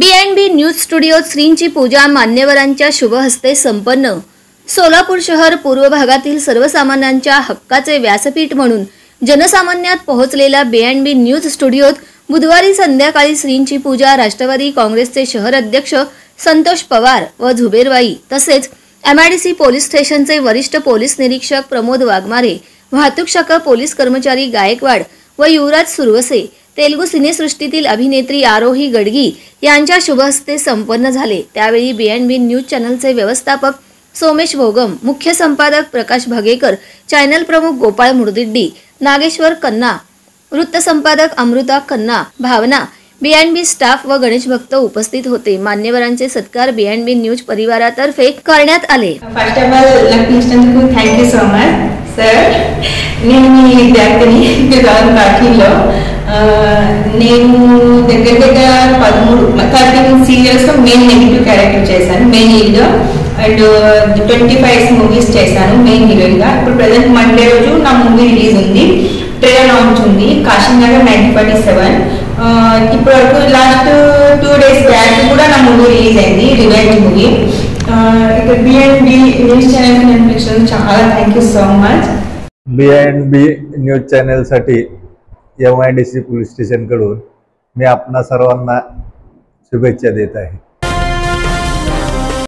बी news स्टुडिओत श्रींची पूजा मान्यवरांच्या शुभहस्ते संपन्न। सोलापूर शहर पूर्व भागातील सर्वसामान्यांच्या हक्काचे व्यासपीठ म्हणून जनसामान्यात पोहोचलेल्या बी न्यूज स्टुडिओत बुधवारी संध्याकाळी श्रींची पूजा राष्ट्रवादी काँग्रेसचे शहर अध्यक्ष संतोष पवार व झुबेरबाई तसेच MIDC पोलीस स्टेशनचे वरिष्ठ पोलीस निरीक्षक प्रमोद वाघमारे, वाहतूक शाखा पोलीस कर्मचारी गायकवाड व युवराज सुरवसे, तेलुगू सिनेसृष्टीतील अभिनेत्री आरोही गडगी यांच्या शुभहस्ते संपन्न झाले। त्यावेळी बी न्यूज चॅनलचे व्यवस्थापक सोमेश भोगम, मुख्य संपादक प्रकाश भगेकर, चॅनल प्रमुख गोपाळ मुर्दिड्डी, नागेश्वर कन्ना, वृत्त संपादक अमृता कन्ना, भावना, बी स्टाफ व गणेश भक्त उपस्थित होते। मान्यवरांचे सत्कार बी न्यूज परिवारातर्फे करण्यात आले। First of all Lakshmichandra thank you so much sir. నేను విద్యార్థిని 2013లో నేను దగ్గర 13 సీరియల్స్ లో మెయిన్ నెగటివ్ క్యారెక్టర్ చేశాను, మెయిన్ లీడ్ గా అండ్ 25 మూవీస్ చేశాను మెయిన్ హీరోయిన్ గా। ఇప్పుడు ప్రెజెంట్ మండే రోజు నా మూవీ రిలీజ్ ఉంది, ట్రైలర్ లాంచ్ ఉంది కాశీనగర్ 1947। ఇప్పుడు వరకు లాస్ట్ 2 days బ్యాక్ కూడా నా మూవీ రిలీజ్ అయింది, రివెంజ్ మూవీ। ఇక్కడ బి న్యూస్ ఛానల్ కి నేను చాలా thank you so much. B news चॅनलसाठी MIDC पोलीस स्टेशनकडून मी आपणा सर्वांना शुभेच्छा देत आहे।